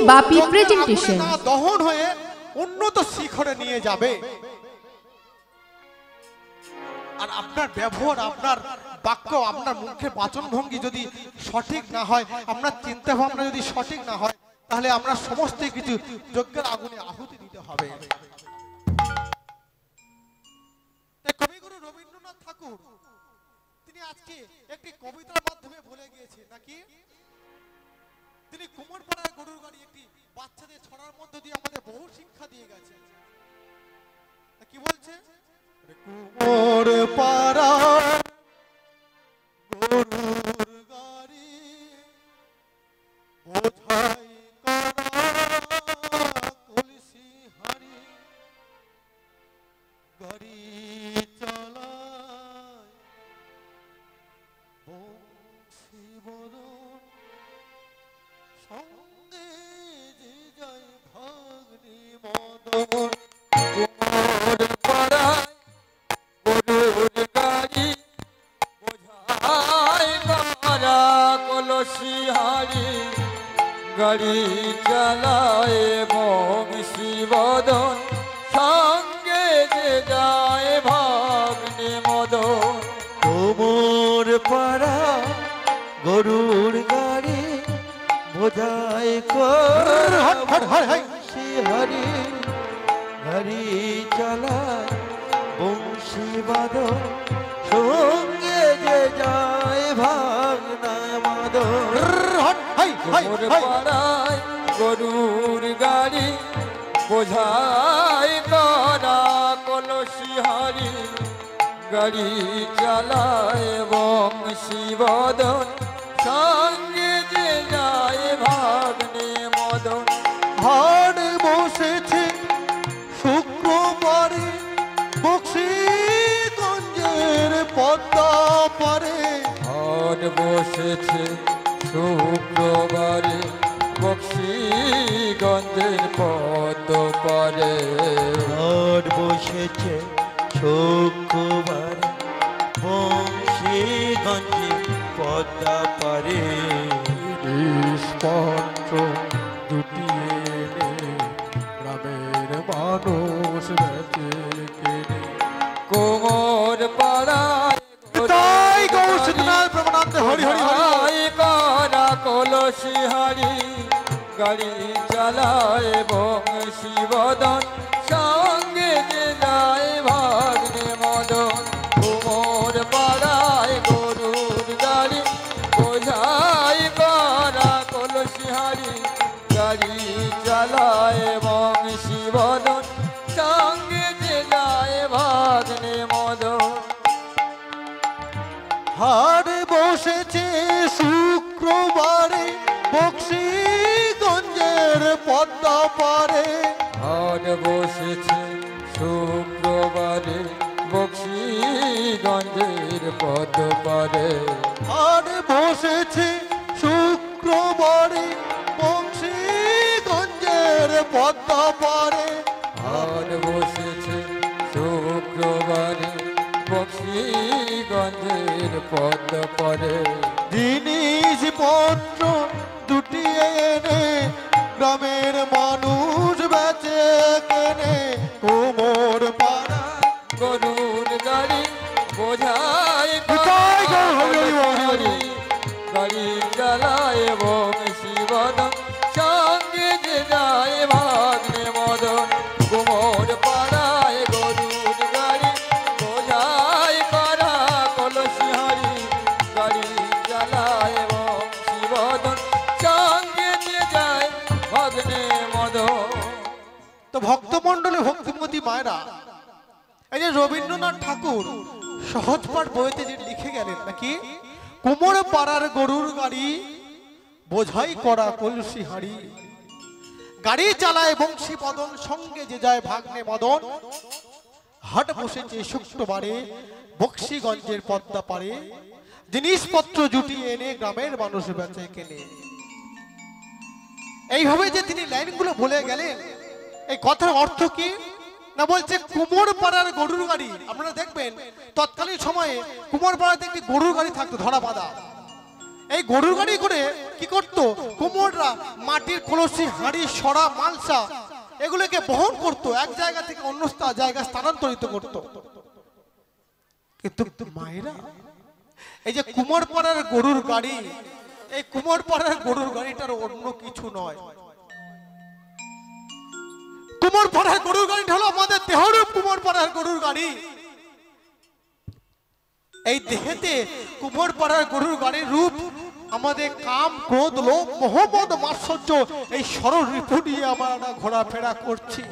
বাপি presentation দহন হয়ে উন্নত শিখরে নিয়ে যাবে। আর আপনার ব্যবহার, আপনার বাক্য, আপনার মুখের বাচন ভঙ্গি যদি সঠিক না হয়, আপনার চিন্তা ভাবনা যদি সঠিক না হয়, তাহলে আমরা সমস্ত কিছু যজ্ঞের আগুনে আহুতি দিতে হবে। কবিগুরু রবীন্দ্রনাথ ঠাকুর তিনি আজকে একটি কবিতার মাধ্যমে বলে গিয়েছে নাকি, তিনি কুমোরপাড়ায় গরুর গাড়ি একটি বাচ্চাদের ছড়ার মধ্য দিয়ে আমাদের বহু শিক্ষা দিয়ে গেছে। কি বলছে? কুমোরপাড়া গরুর গাড়ি বোঝাই করা কলসি হাড়ি, গাড়ি চালায় বংশী বদন, সঙ্গে যে যায় ভাগ্নি মদন। কুমোরপাড়ায় গরুর গাড়ি বোঝাই করা কলসি হাড়ি, গাড়ি চালায় বংশী বদন, সঙ্গে যে যায় ভাগ্নে মদন। কুমোরপাড়া গরুর গাড়ি বোঝাই কলসি হাড়ি, গাড়ি চালায় বংশী বাদন, সঙ্গে যে যায় ভাগনা মদন। কুমোরপাড়ায় গরুর গাড়ি বোঝাই করা কলসি হাড়ি, গাড়ি চালায় বংশী বদন, সঙ্গে যে যায় ভাগ্নে মদন। হাট বসেছে শুক্রবারে বক্সিগঞ্জের পদ্মা পারে, হাট বসেছে শুক্রবারে বক্সিগঞ্জের পদ্ম পারে। হাট বসেছে শুক্রবার বংশীগঞ্জে পদ্মা পারে, জিনিসপত্র জুটিয়ে এনে গ্রামের মানুষ বেঁচে কেনে। কুমোরপাড়ায় তাই গৌ সীতানাথ প্রমাণান্ত হরি হরি হরি। বোঝাই করা কলসি হাড়ি, গাড়ি চালায় বংশী বদন, সঙ্গে যে যায় ভাগ্নে মদন। কুমোরপাড়ায় গরুর গাড়ি বোঝাই করা কলসি হাড়ি, গাড়ি চালায় বংশী বদন, সঙ্গে যে যায় ভাগ্নে মদন। হাট বসেছে শুক্রবারে বক্সিগঞ্জের পদ্মা পারে, হাট বসেছে শুক্রবারে বক্সিগঞ্জের পদ্ম পারে। হাট বসেছে শুক্রবারে বক্সিগঞ্জের পদ্মা পারে, হাট বসেছে শুক্রবারে বক্সিগঞ্জের পদ্ম পারে। জিনিসপত্র দুটিয়ে এনে গ্রামের মানুষ বেচে কেনে। কুমোরপাড়া গরুর গাড়ি বোঝাই কোথায় গো হরি হরি হরি। গাড়ি চালায় বংশী বদন, সঙ্গে যে যায় ভাগ্নে মদন। কুমোরপাড়ায় গরুর গাড়ি বোঝাই করা কলসি হাড়ি, গাড়ি চালায় বংশী বদন, সঙ্গে যে যায় ভাগ্নে মদন। তো ভক্তমণ্ডলী ভক্তিমতী মায়েরা, এই যে রবীন্দ্রনাথ ঠাকুর সহজপাঠ বইতে যে লিখে গেলেন নাকি, কুমোরপাড়ার গরুর গাড়ি বোঝাই করা কলসি হাড়ি, গাড়ি চালায় বংশী বদন, সঙ্গে যে যায় ভাগ্নে মদন। হাট বসেছে শুক্রবারে বক্সিগঞ্জের পদ্মা পারে, জিনিসপত্র জুটিয়ে এনে গ্রামের মানুষ বেচে কেনে। এইভাবে যে তিনি লাইনগুলো বলে গেলেন, এই কথার অর্থ কি না, বলছে কুমোরপাড়ার গরুর গাড়ি। আপনারা দেখবেন তৎকালীন সময়ে কুমোরপাড়াতে একটি গরুর গাড়ি থাকতো ধরা বাঁধা। এই গরুর গাড়ি করে কি করতো কুমোররা মাটির কলসি হাঁড়ি সরা মালসা এগুলোকে বহন করত, এক জায়গা থেকে অন্য জায়গা স্থানান্তরিত করত। কিন্তু মায়েরা এই যে কুমোরপাড়ার গরুর গাড়ি, এই কুমোরপাড়ার গরুর গাড়িটার অন্য কিছু নয়। কুমোরপাড়ার গরুর গাড়িটা হলো আমাদের দেহরূপ কুমোরপাড়ার গরুর গাড়ি। এই দেহেতে কুমোরপাড়ার গরুর গাড়ির রূপ আমাদের কাম ক্রোধ লোভ মোহ মদ মাৎসর্য এই সরল রিপু নিয়ে আমরা ঘোরাফেরা করছি।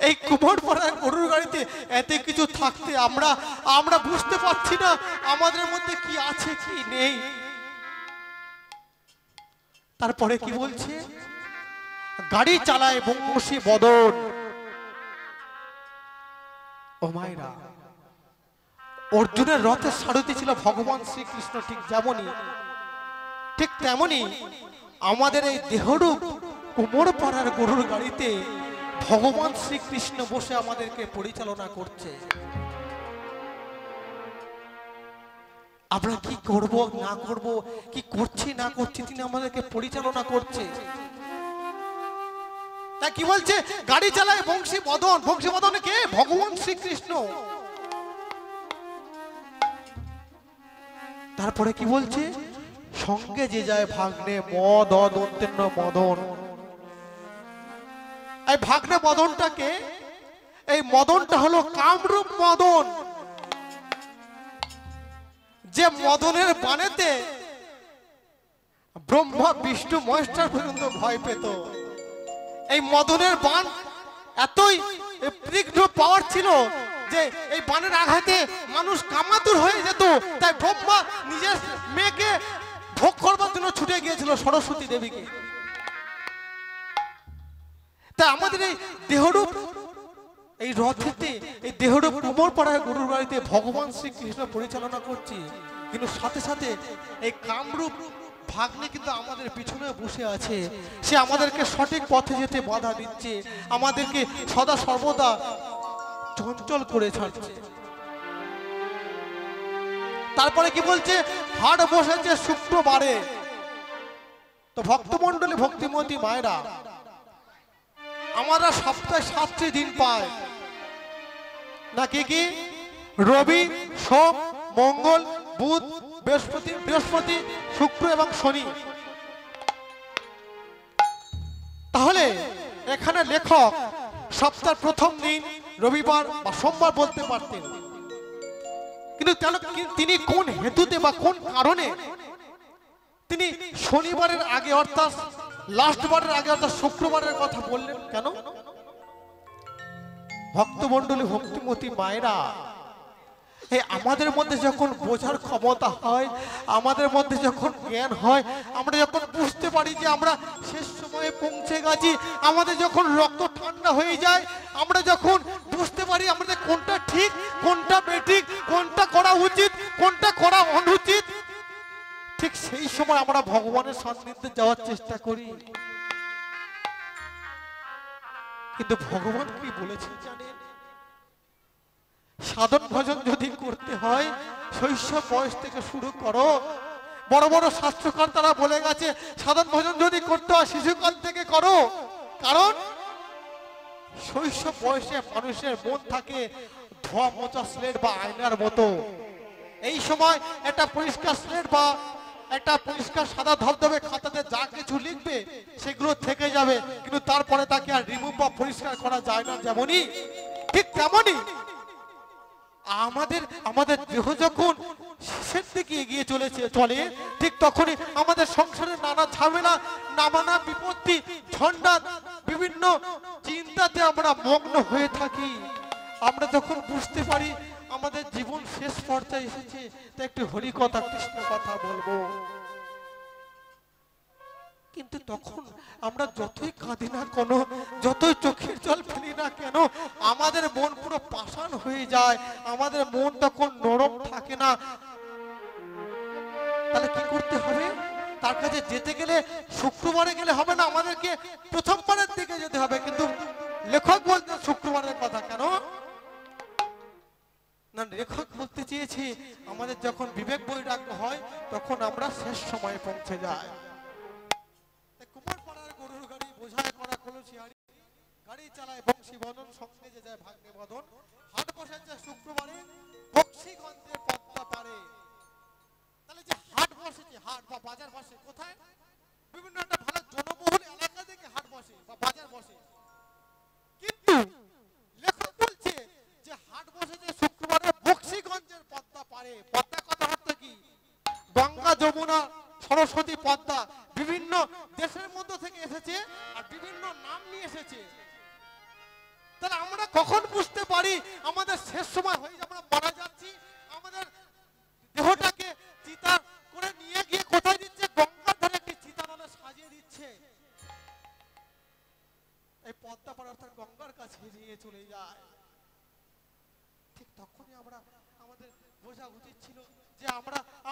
এই কুমোরপাড়ার গরুর গাড়িতে এত কিছু থাকতে আমরা বুঝতে পারছি না আমাদের মধ্যে কি আছে কি নেই। তারপরে কি বলছে, গাড়ি চালায় বংশী বদন। ও মায়েরা, অর্জুনের রথের সারথি ছিল ভগবান শ্রীকৃষ্ণ, ঠিক তেমনি আমাদের এই দেহরূপ কুমোরপাড়ার গরুর গাড়িতে ভগবান শ্রীকৃষ্ণ বসে আমাদেরকে পরিচালনা করছে। আমরা কি করব না করব, কি করছি না করছি, তিনি আমাদেরকে পরিচালনা করছে। তা কি বলছে, গাড়ি চালায় বংশী বদন। বংশী বদন কে? ভগবান শ্রীকৃষ্ণ। তারপরে কি বলছে, সঙ্গে যে যায় ভাগ্নে মদ অদন্তেন্ন মদন। এই ভাগ্নে মদনটাকে, এই মদনটা হলো কামরূপ মদন, যে মদনের বানেতে ব্রহ্মা বিষ্ণু মহেশ্বর পর্যন্ত ভয় পেত। এই মদনের বান এতই তীক্ষ্ণ পাওয়ার ছিল যে এই বানের আঘাতে মানুষ কামাতুর হয়ে যেত। তাই ব্রহ্মা নিজের মেয়েকে ভোগ করবার জন্য ছুটে গিয়েছিল সরস্বতী দেবীকে। তাই আমাদের এই দেহরূপ এই রথেতে, এই দেহরূপ কুমোরপাড়ার গরুর গাড়িতে ভগবান শ্রীকৃষ্ণ পরিচালনা করছে। কিন্তু সাথে সাথে এই কামরূপ ভাগ্নে কিন্তু আমাদের পিছনে বসে আছে। সে আমাদেরকে সঠিক পথে যেতে বাধা দিচ্ছে, আমাদেরকে সদা সর্বদা চঞ্চল করে ছাড়ছে। তারপরে কি বলছে, হাট বসেছে শুক্রবারে। তো ভক্তমণ্ডলী ভক্তিমতী মায়েরা, আমরা সপ্তাহে 7টি দিন পাই না, কি রবি সোম মঙ্গল বুধ বৃহস্পতি শুক্র এবং শনি। তাহলে এখানে লেখক সপ্তাহের প্রথম দিন রবিবার বা সোমবার বলতে পারতেন, কিন্তু তিনি কোন হেতুতে বা কোন কারণে তিনি শনিবারের আগে অর্থাৎ লাস্ট বারের আগে অর্থাৎ শুক্রবারের কথা বললেন কেন? ভক্তমণ্ডলী ভক্তিমতী মায়েরা, আমাদের মধ্যে যখন বোঝার ক্ষমতা হয়, আমাদের মধ্যে যখন জ্ঞান হয়, আমরা যখন বুঝতে পারি যে আমরা শেষ সময়ে পৌঁছে গেছি, আমাদের যখন রক্ত ঠান্ডা হয়ে যায়, আমরা যখন বুঝতে পারি আমাদের কোনটা ঠিক কোনটা বেঠিক, কোনটা করা উচিত কোনটা করা অনুচিত, ঠিক সেই সময় আমরা ভগবানের সান্নিধ্যে যাওয়ার চেষ্টা করি। কিন্তু ভগবান কি বলেছেন জানেন? সাধন ভজন যদি করতে হয় শৈশব বয়স থেকে শুরু করো। বড় বড় শাস্ত্রকার তারা বলে গেছে সাধন ভজন যদি করতে হয় শিশুকাল থেকে করো। কারণ শৈশব বয়সে মানুষের মন থাকে ধোয়া মোচা স্লেট বা আয়নার মতো। এই সময় একটা পরিষ্কার স্লেট বা একটা পরিষ্কার সাদা ধবধবে খাতাতে যা কিছু লিখবে সেগুলো থেকে যাবে, কিন্তু তারপরে তাকে আর রিমুভ বা পরিষ্কার করা যায় না। যেমনই ঠিক তেমনই আমাদের দেহ যখন শেষের দিকে এগিয়ে চলে ঠিক তখনই আমাদের সংসারে নানা ঝামেলা, নানা বিপত্তি, ঝঞ্ঝাট, বিভিন্ন চিন্তাতে আমরা মগ্ন হয়ে থাকি। আমরা যখন বুঝতে পারি আমাদের জীবন শেষ পর্যায়ে এসেছে, তাই একটু হরি কথা কৃষ্ণ কথা বলবো, কিন্তু তখন আমরা যতই কাঁদি না কেন, যতই চোখের জল ফেলি না কেন, আমাদের মন পুরো পাষাণ হয়ে যায়, আমাদের মন তখন নরম থাকে না। তাহলে কি করতে হবে? তার কাছে যেতে গেলে শুক্রবারে গেলে হবে না, আমাদেরকে প্রথমবারের দিকে যেতে হবে। কিন্তু লেখক বলছেন শুক্রবারের কথা কেন? না, লেখক বলতে চেয়েছি আমাদের যখন বিবেক বৈরাগ্য হয় তখন আমরা শেষ সময়ে পৌঁছে যাই। কুমার পাড়ার গরুর গাড়ি বোঝায় করা কলসিয়ারি গাড়ি চালায় বংশী বদন, সঙ্গে যে যায় ভাগ্নে বদন। হাট বসেছে শুক্রবারে বক্সিগঞ্জের পদ্মা পারে। তাহলে যে হাট বসেছে, হাট বা বাজার বসে কোথায়? বিভিন্ন একটা ভালো জনবহুল এলাকা থেকে হাট বসে বা বাজার বসে। কিন্তু লেখক বলছে যে হাট বসেছে শুক্রবারে বক্সিগঞ্জের পদ্মা পারে। পদ্মা কথা অর্থ কি? গঙ্গা, যমুনা, সরস্বতী, পদ্মা বিভিন্ন দেশের মধ্যে থেকে এসেছে আর বিভিন্ন নাম নিয়ে এসেছে। তাহলে আমরা কখন বুঝতে পারি আমাদের শেষ সময় হয়ে আমরা মারা যাচ্ছি? আমাদের দেহটাকে চিতা করে নিয়ে গিয়ে কোথায় দিচ্ছে? গঙ্গার ধারে একটি চিতানলে সাজিয়ে দিচ্ছে। এই পদ্মা পার অর্থাৎ গঙ্গার কাছে নিয়ে চলে যায়। ঠিক তখনই আমরা আমাদের বোঝা উচিত ছিল যে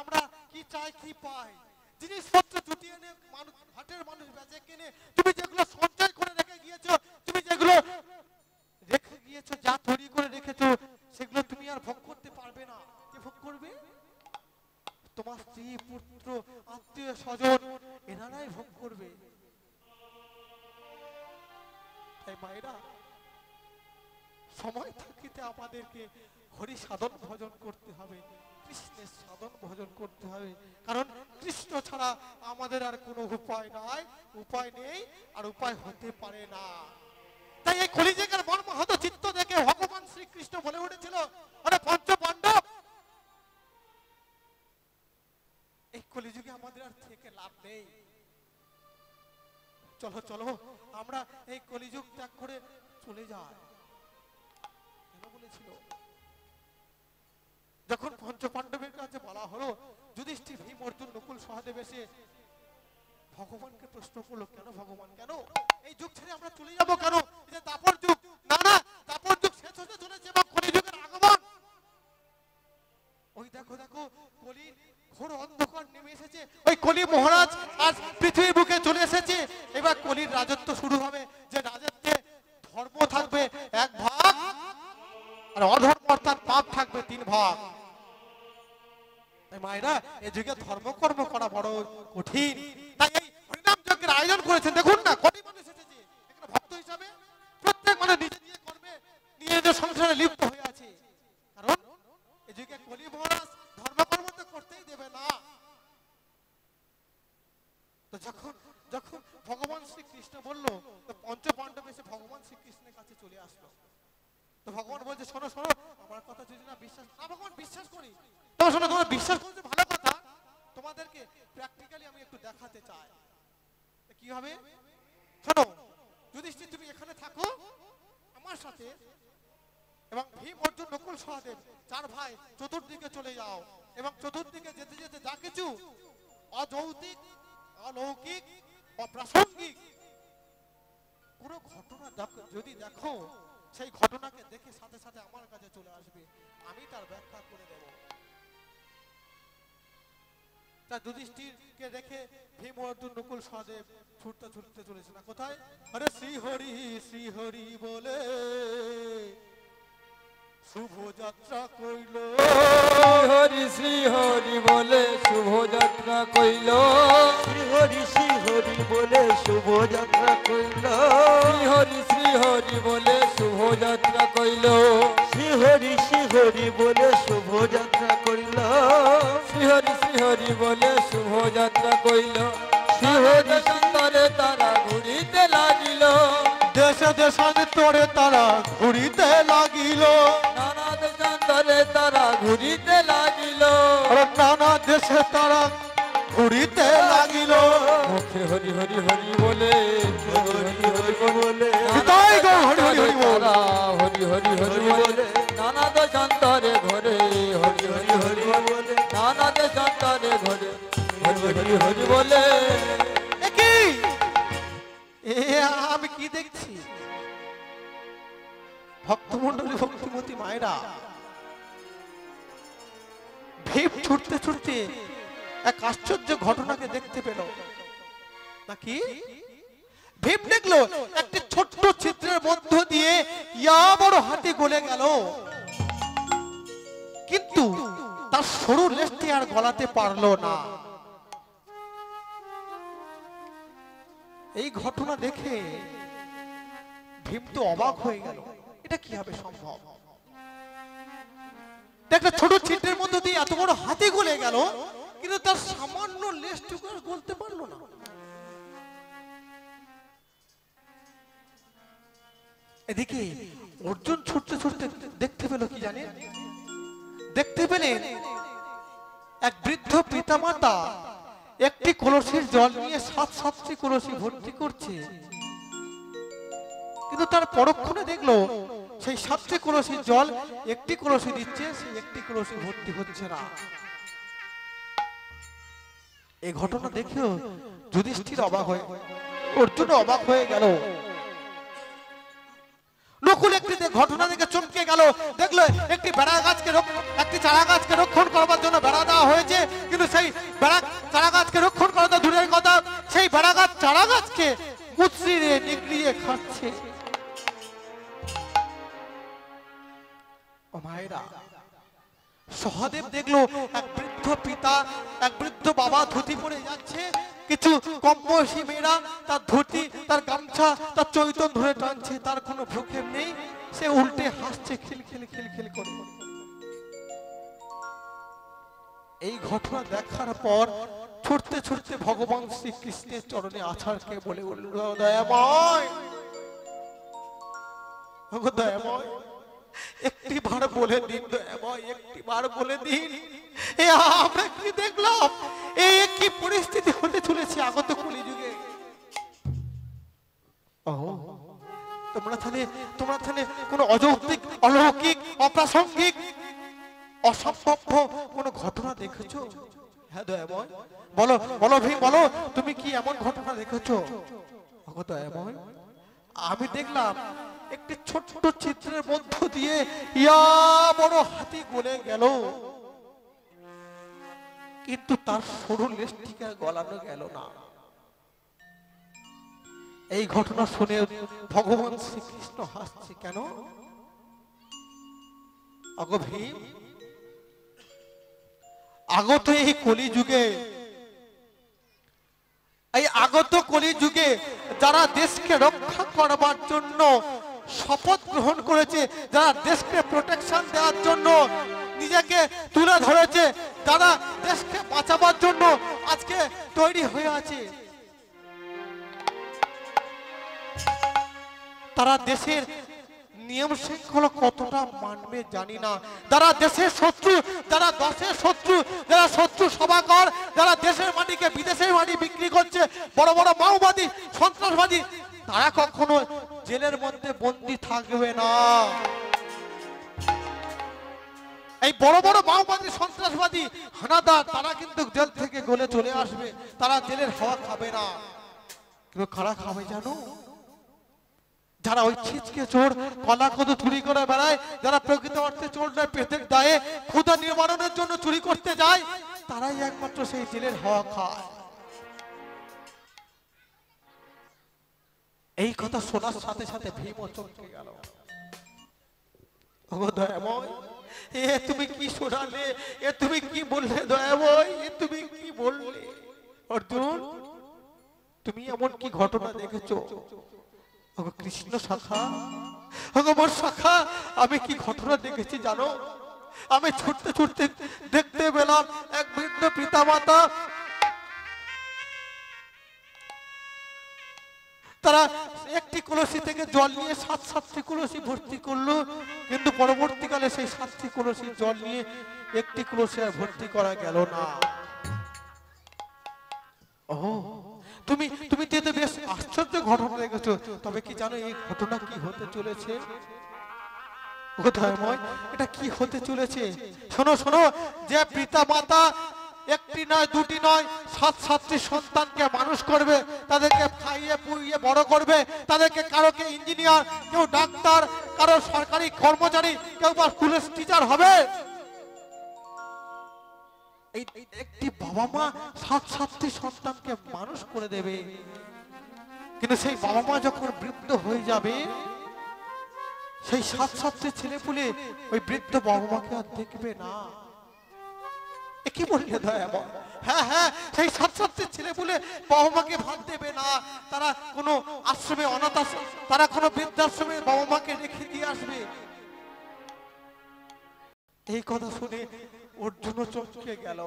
আমরা কি চাই কি পাই। জিনিসপত্র জুটিয়ে এনে মানুষ হাটের মানুষ বেচে কিনে তুমি যেগুলো সঞ্চয় করে রেখে গিয়েছো, তুমি যেগুলো রেখে গিয়েছো, যা তৈরি করে রেখেছো, সেগুলো তুমি আর ভোগ করতে পারবে না। কে ভোগ করবে? তোমার স্ত্রী, পুত্র, আত্মীয় স্বজন এনারাই ভোগ করবে। তাই মায়েরা, সময় থাকিতে আমাদেরকে হরি সাধন ভজন করতে হবে, কৃষ্ণের সাধন ভজন করতে হবে। কারণ কৃষ্ণ ছাড়া আমাদের আর কোনো উপায় নাই, উপায় নেই আর উপায় হতে পারে না। তাই এই কলিযুগের মর্মাহত চিত্ত দেখে ভগবান শ্রীকৃষ্ণ বলে উঠেছিল, আরে পঞ্চ পাণ্ডব, এই কলিযুগে আমাদের আর থেকে লাভ নেই। চলো চলো আমরা এই কলিযুগ ত্যাগ করে চলে যাই। কেন বলেছিল? যখন পঞ্চ পাণ্ডবের কাছে বলা হলো, যুধিষ্ঠির, ভীম, অর্জুন, নকুল, সহদেব এসে ভগবানকে প্রশ্ন করলো, কেন ভগবান, কেন এই যুগ ছেড়ে আমরা চলে যাব? কেন? এই যে দাপর যুগ, না না, দাপর যুগ শেষ হতে চলেছে এবং কলিযুগের আগমন। ওই দেখো দেখো কলির ঘোর অন্ধকার নেমে এসেছে। ওই কলি মহারাজ আজ পৃথিবীর বুকে চলে এসেছে। এবার কলির রাজত্ব শুরু হবে, যে রাজত্বে ধর্ম থাকবে এক ভাগ আর অধর্ম অর্থাৎ পাপ থাকবে 3 ভাগ। মায়েরা, এই যুগে ধর্মকর্ম করা বড় কঠিন। তাই এই হরিনাম যজ্ঞের আয়োজন করেছেন। দেখুন না, কত মানুষ এসেছে এখানে ভক্ত হিসাবে। প্রত্যেক মানুষ নিজে নিজে কর্মে নিজেদের সংসারে লিপ্ত হয়ে আছে। কারণ এই যুগে কলি মহারাজ ধর্মকর্ম তো করতেই দেবে না। তো যখন যখন ভগবান শ্রীকৃষ্ণ বললো, তো পঞ্চ পাণ্ডব এসে ভগবান শ্রীকৃষ্ণের কাছে চলে আসলো। তো ভগবান বলছে, শোনো শোনো, আমার কথা যদি না বিশ্বাস না, ভগবান বিশ্বাস করি, তো শোনো, তোমার বিশ্বাস করতে ভালো কথা, তোমাদেরকে প্র্যাকটিক্যালি আমি একটু দেখাতে চাই। কি হবে? শোনো, যুধিষ্ঠির, তুমি এখানে থাকো আমার সাথে, এবং ভীম, অর্জুন, নকুল, সহদেব 4 ভাই চতুর্দিকে চলে যাও, এবং চতুর্দিকে যেতে যেতে যা কিছু অযৌক্তিক, অলৌকিক, অপ্রাসঙ্গিক কোনো ঘটনা যদি দেখো, সেই ঘটনাকে দেখে সাথে সাথে আমার কাছে চলে আসবে, আমি তার ব্যাখ্যা করে দেব। তা যুধিষ্ঠিরকে দেখে ভীম, অর্জুন, নকুল, সহদেব ছুটতে ছুটতে চলেছে না কোথায়? আরে শ্রী হরি বলে শুভ যাত্রা কইল, শ্রী হরি বলে শুভ যাত্রা কইল, শ্রী হরি বলে শুভ যাত্রা কইল, শ্রী হরি বলে শুভ যাত্রা কইল, শ্রী হরি বলে শুভ যাত্রা কইল, শ্রী হরি বলে শুভ যাত্রা কইল। শ্রী হরি দেশান্তরে তারা ঘুরিতে লাগিল, দেশে দেশান্তরে তারা ঘুরিতে লাগিল, নানা দেশান্তরে তারা ঘুরিতে লাগিল, নানা দেশে তারা ঘুরিতে লাগিল। মুখে হরি হরি হরি বলে, হরি হরি বলে, হৃদয় গো হরি হরি হরি বল, তারা হরি হরি হরি বলে, নানা দেশান্তরে ঘরে হরি হরি হরি বলে, নানা দেশান্তরে ঘরে হরি হরি হরি বলে। আমি কি দেখছি? ভক্তমন্ডলী, ভক্তিমতী মায়েরা, ভীম ছুটতে ছুটতে এক আশ্চর্য ঘটনাকে দেখতে পেল। নাকি ভীম দেখলো একটি ছোট্ট ছিদ্রের মধ্য দিয়ে ইয়া বড় হাতি গলে গেল। কিন্তু তার সরু লেজটি আর গলাতে পারলো না। এই ঘটনা দেখে ভীম তো অবাক হয়ে গেল, এটা কিভাবে সম্ভব? একটা ছোট ছিদ্রের মধ্যে দিয়ে এত বড় হাতি গলে গেল, কিন্তু তার সামান্য লেজটুকু আর গলতে পারলো না। এদিকে অর্জুন ছুটতে ছুটতে দেখতে পেল কি জানেন? দেখতে পেলেন এক বৃদ্ধ পিতামাতা একটি কলসির জল নিয়ে 7-7টি কলসি ভর্তি করছে, কিন্তু তার পরক্ষণে দেখলো সেই 7টি কলসির জল একটি কলসি দিচ্ছে, সেই একটি কলসি ভর্তি হচ্ছে না। এই ঘটনা দেখেও যুধিষ্ঠির অবাক হয়ে, অর্জুন অবাক হয়ে গেল। নকুল একটি ঘটনা দেখে চমকে গেল, দেখলো একটি বেড়া গাছকে একটি চারা গাছকে রক্ষণ করবার জন্য বেড়া দেওয়া হয়েছে, কিন্তু সেই বেড়া চারা গাছকে রক্ষণ করা তো দূরের কথা, সেই বেড়া গাছ চারা গাছকে কুচড়িয়ে নিগড়িয়ে খাচ্ছে। ও মায়েরা, সহদেব দেখলো এক বৃদ্ধ পিতা, এক বৃদ্ধ বাবা ধুতি পরে যাচ্ছে, কিছু কম বয়সী মেয়েরা তার ধুতি, তার গামছা, তার চৈতন ধরে টানছে, তার কোনো ভ্রুক্ষেপ নেই, সে উল্টে হাসছে খিলখিল খিলখিল করে। এই ঘটনা দেখার পর ছুটতে ছুটতে ভগবান শ্রীকৃষ্ণের চরণে আছাড়কে বলে উঠল, দয়াময়, দয়াময়, একটি বার বলে দিন, দয়াময়, একটি বার বলে দিন, এ আমরা কি দেখলাম? এই কি পরিস্থিতি হতে চলেছে আগত কলিযুগে? তোমরা তাহলে কোন অযৌক্তিক, অলৌকিক, অপ্রাসঙ্গিক, অসম্ভব কোন ঘটনা দেখেছো? হ্যাঁ দয়াময়, বলো বলো ভীম, বলো তুমি কি এমন ঘটনা দেখেছো? দয়াময়, আমি দেখলাম একটি ছোট্ট চিত্রের মধ্য দিয়ে ইয়া বড় হাতি গলে গেল, কিন্তু তার সরু লেজটিকে গলানো গেল না। এই ঘটনা শুনে ভগবান শ্রীকৃষ্ণ হাসছে, কেন? আগো ভীম, আগত এই কলিযুগে, এই আগত কলিযুগে যারা দেশকে রক্ষা করবার জন্য শপথ গ্রহণ করেছে, যারা দেশকে প্রোটেকশন দেওয়ার জন্য নিজেকে তুলে ধরেছে, যারা দেশকে বাঁচাবার জন্য আজকে তৈরি হয়ে আছে, তারা দেশের নিয়ম শৃঙ্খলা কতটা মানবে জানি না। যারা দেশের শত্রু, যারা দেশের শত্রু, যারা শত্রু সভাকর, যারা দেশের মাটিকে বিদেশের মাটি বিক্রি করছে, বড় বড় মাওবাদী, সন্ত্রাসবাদী, তারা কখনো জেলের মধ্যে বন্দী থাকবে না। এই বড় বড় মাওবাদী, সন্ত্রাসবাদী, হানাদার, তারা কিন্তু জেল থেকে গলে চলে আসবে, তারা জেলের হাওয়া খাবে না। কিন্তু কারা খাবে জানো? যারা ওই ছিচকে চোর, কলা কদু চুরি করে বেড়ায়, যারা প্রকৃত অর্থে চোর নয়, পেটের দায়ে ক্ষুধা নিবারণের জন্য চুরি করতে যায়, তারাই একমাত্র সেই জেলের হাওয়া খায়। এই কথা শোনার সাথে সাথে ভীম চমকে গেল। ও দয়াময়, এ তুমি কি শোনালে? এ তুমি কি বললে দয়াময়? এ তুমি কি বললে? অর্জুন, তুমি এমন কি ঘটনা দেখেছো? কৃষ্ণ শাখা, আমার শাখা, আমি কি ঘটনা দেখেছি জানো? আমি ছুটতে ছুটতে দেখতে পেলাম এক বৃদ্ধ পিতামাতা, তারা একটি কলসি থেকে জল নিয়ে 7-7টি কলসি ভর্তি করলো, কিন্তু পরবর্তীকালে সেই 7টি কলসি জল নিয়ে একটি কলসি আর ভর্তি করা গেল না। ও, তুমি তুমি তো বেশ আশ্চর্য ঘটনা দেখেছো। তবে কি জানো এই ঘটনা কি হতে চলেছে? ও দয়াময়, এটা কি হতে চলেছে? শোনো শোনো, যে পিতা মাতা একটি নয়, দুটি নয়, 7-7টি সন্তানকে মানুষ করবে, তাদেরকে খাইয়ে পুইয়ে বড় করবে, তাদেরকে কারোকে ইঞ্জিনিয়ার, কেউ ডাক্তার, কারো সরকারি কর্মচারী, কেউ বা স্কুলের টিচার হবে। এই একটি বাবা মা 7-7টি সন্তানকে মানুষ করে দেবে, কিন্তু সেই বাবা মা যখন বৃদ্ধ হয়ে যাবে, সেই সাত সাতটি ছেলে পুলে ওই বৃদ্ধ বাবা মাকে আর দেখবে না। এ কি বললে দয়াময়? হ্যাঁ হ্যাঁ, সেই সাত সাতটি ছেলে পুলে বাবা মাকে ভাত দেবে না, তারা কোনো আশ্রমে, অনাথ আশ্রমে, তারা কোনো বৃদ্ধাশ্রমে বাবা মাকে রেখে দিয়ে আসবে। এই কথা শুনে অর্জুন চমকে গেল।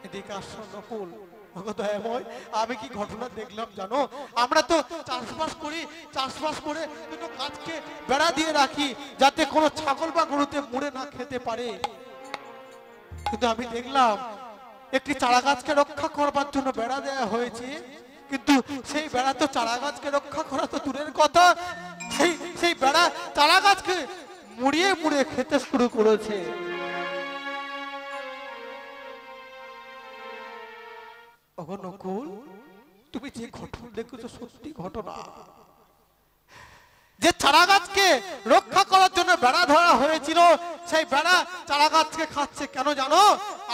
এদিকে আসল নকুল, দয়াময় আমি কি ঘটনা দেখলাম জানো? আমরা তো চাষবাস করি, চাষবাস করে কিন্তু গাছকে বেড়া দিয়ে রাখি যাতে কোনো ছাগল বা গরুতে মুড়ে না খেতে পারে, কিন্তু আমি দেখলাম একটি চারা গাছকে রক্ষা করবার জন্য বেড়া দেওয়া হয়েছে, কিন্তু সেই বেড়া তো চারা গাছকে রক্ষা করা তো দূরের কথা, সেই বেড়া চারা গাছকে মুড়িয়ে মুড়িয়ে খেতে শুরু করেছে। নকুল, তুমি যে ঘটনা দেখেছো সত্যি ঘটনা। যে চারা গাছকে রক্ষা করার জন্য বেড়া ধরা হয়েছিল, সেই বেড়া চারা গাছকে খাচ্ছে। কেন জানো?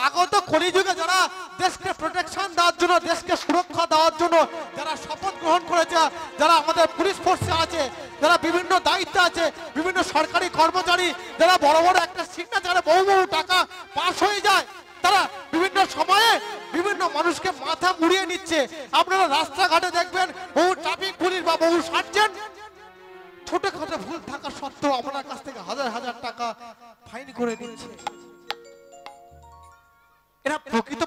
আগত কলিযুগে যারা দেশকে প্রোটেকশন দেওয়ার জন্য, দেশকে সুরক্ষা দেওয়ার জন্য যারা শপথ গ্রহণ করেছে, যারা আমাদের পুলিশ ফোর্সে আছে, যারা বিভিন্ন দায়িত্বে আছে, বিভিন্ন সরকারি কর্মচারী, যারা বড় বড় একটা সিগনেচারে বহু বহু টাকা পাস হয়ে যায়, তারা বিভিন্ন সময়ে বিভিন্ন মানুষকে মাথা মুড়িয়ে নিচ্ছে। আপনারা রাস্তাঘাটে দেখবেন বহু ট্রাফিক পুলিশ বা বহু সার্জেন্ট ছোটখাটো ভুল থাকা সত্ত্বেও আপনার কাছ থেকে হাজার হাজার টাকা ফাইন করে নিচ্ছে। এরা প্রকৃত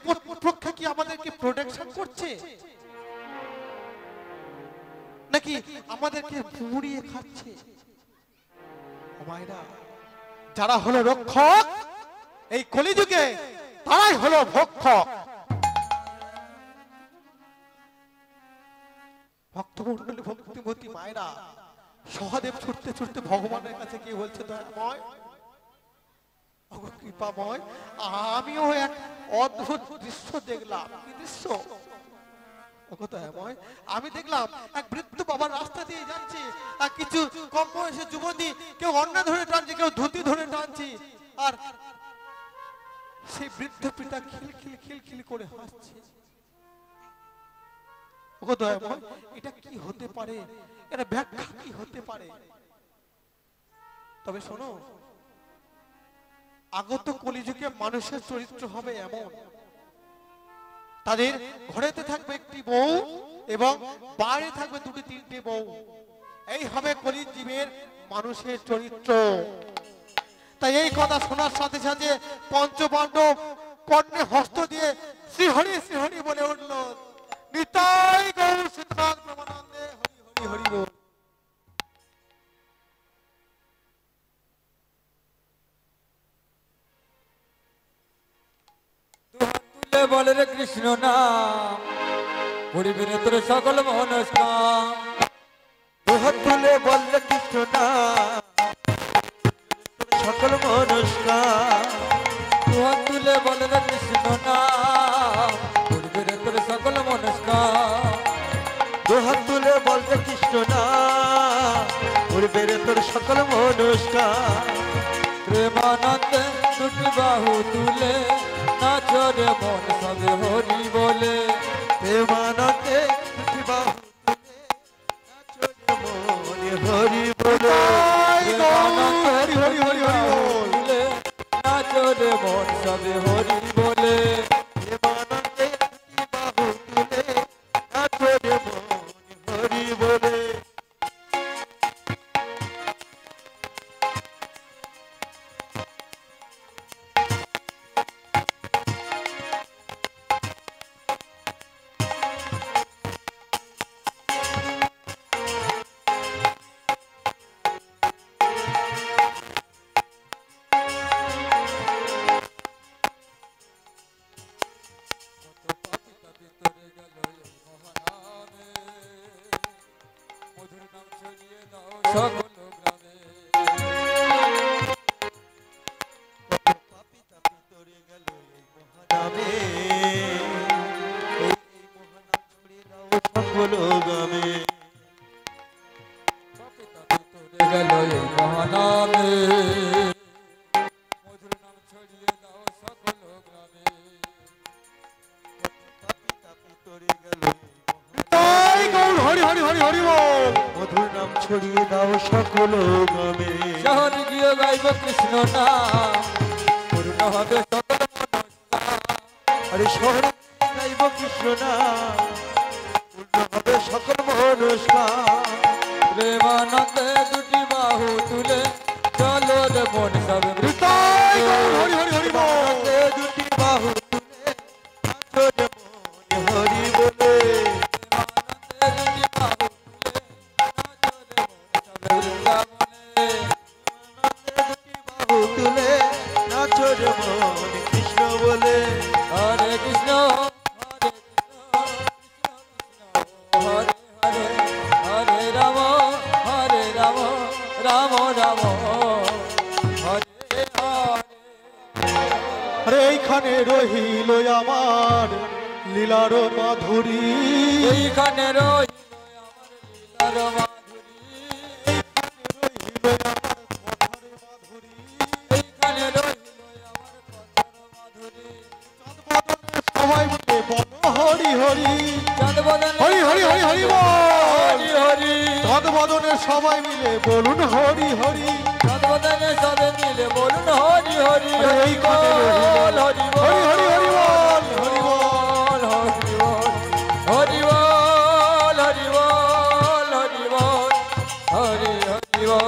পক্ষে কি আমাদেরকে প্রোটেকশন করছে, নাকি আমাদেরকে মুড়িয়ে খাচ্ছে? মায়েরা, যারা হলো রক্ষক এই কলিযুগে, তারাই হলো ভক্ষক। ভক্তমণ্ডলী, ভক্তিমতী মায়েরা, সহদেব ছুটতে ছুটতে ভগবানের কাছে গিয়ে বলছে, দয়াময়, কৃপাময়, আমিও এক অদ্ভুত দৃশ্য দেখলাম। কি দৃশ্য? দয়াময়, আমি দেখলাম এক বৃদ্ধ বাবা রাস্তা দিয়ে যাচ্ছে, আর কিছু কম বয়সের যুবতী, কেউ অন্না ধরে টানছে, কেউ ধুতি ধরে টানছে, আর সেই বৃদ্ধ পিতা খিলখিল করে হাসছে। দয়াময়, এটা কি হতে পারে? এটা ব্যাখ্যা কি হতে পারে? তবে শোনো, আগত কলিযুগে মানুষের চরিত্র হবে এমন, তাদের ঘরেতে থাকবে একটি বউ এবং বাইরে থাকবে দুটি তিনটে বউ। এই হবে কলিযুগের মানুষের চরিত্র। তাই এই কথা শোনার সাথে সাথে পঞ্চপাণ্ডব কর্ণে হস্ত দিয়ে শ্রীহরি শ্রীহরি বলে উঠল, নিতাই গৌর শ্রীনাথ প্রেমানন্দে হরি হরি হরি বল। তুলে বলে রে কৃষ্ণ নাম, পরিবের তোর সকল মনস্কাম। তুলে বললে কৃষ্ণ নাম, সকল মনস্কাম। তুলে বলে রে কৃষ্ণ নাম, পরিবের তোর সকল মনস্কাম। দুহাত তুলে বলতে কৃষ্ণ নাম, পূর্বের তোর সকল মনস্কাম। প্রেমানন্দে দুটি বাহু তুলে নাচরে মন সবে হরি বলে। প্রেমানন্দে দুটি বাহু তুলে নাচরে মন হরি বলে। হরি হরি হরি হরি বল। তুলে নাচরে মন সবে হরি বলে। প্রেমানন্দে দুটি বাহু তুলে নাচরে মন হরি বলে। সকল গ্রামে পাপী তাপী তরে গেল এই মহানামে। এই মহানাম ছড়িয়ে দাও সকল গ্রামে। গেল এই মহানামে, মধুর নাম ছড়িয়ে দাও সকল গ্রামে। পাপী তাপী তরে গেল এই নিতাই গৌর হরি হরি হরি হরি বল। মধুর নাম ছড়িয়ে দাও সকল গ্রামে। শহর গিয়ে গাইব কৃষ্ণ নাম, পূর্ণ হবে সকল মনস্কাম। আরে শহরে গাইব কৃষ্ণ নাম, পূর্ণ হবে সকল মনস্কাম। প্রেমানন্দে দুটি বাহু তুলে চলো রে মন সব হরি হরি হরি বল। প্রেমানন্দে দুটি বাহু তুলে নাচো রে মন হরি বলে। প্রেমানন্দে দুটি বাহু তুলে নাচো রে মন সব বৃন্দাবনে। দুটি বাহু তুলে নাচো রে মন কৃষ্ণ বলে। হরে কৃষ্ণ হরে কৃষ্ণ হরে হরে, হরে রাম রাম রাম হরে হরে। আরে এইখানে রহিল আমার লীলার মাধুরী, এইখানে রইল আমার লীলার মাধুরী, এইখানে রইল আমার কথার মাধুরী। সবাই মিলে বলো হরি হরি, চাঁদ বদনে হরি হরি হরি হরি বল। হরি হরি, চাঁদ বদনে সবাই মিলে বলুন হরি হরি। চাঁদ বদনে সবে মিলে বলুন হরি হরি। আরে হরি এইখানে বল রহিল হরি হরি হরি হরি বল, হরি বল। বল হরি বল হরি বল হরি বল হরি হরি বল।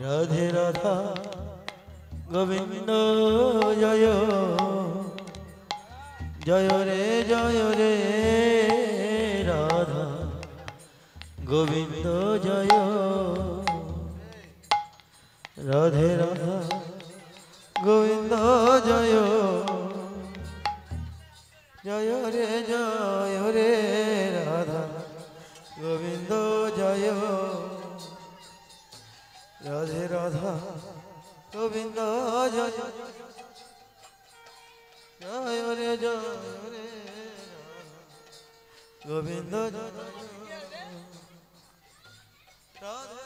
রাধে রাধা গোবিন্দ জয় জয় রে রাধা গোবিন্দ জয়। রাধে রাধা গোবিন্দ জয় জয় রে রাধা গোবিন্দ জয়। রাধে রাধা গোবিন্দ জয় জয় রে গোবিন্দ জয় রাধে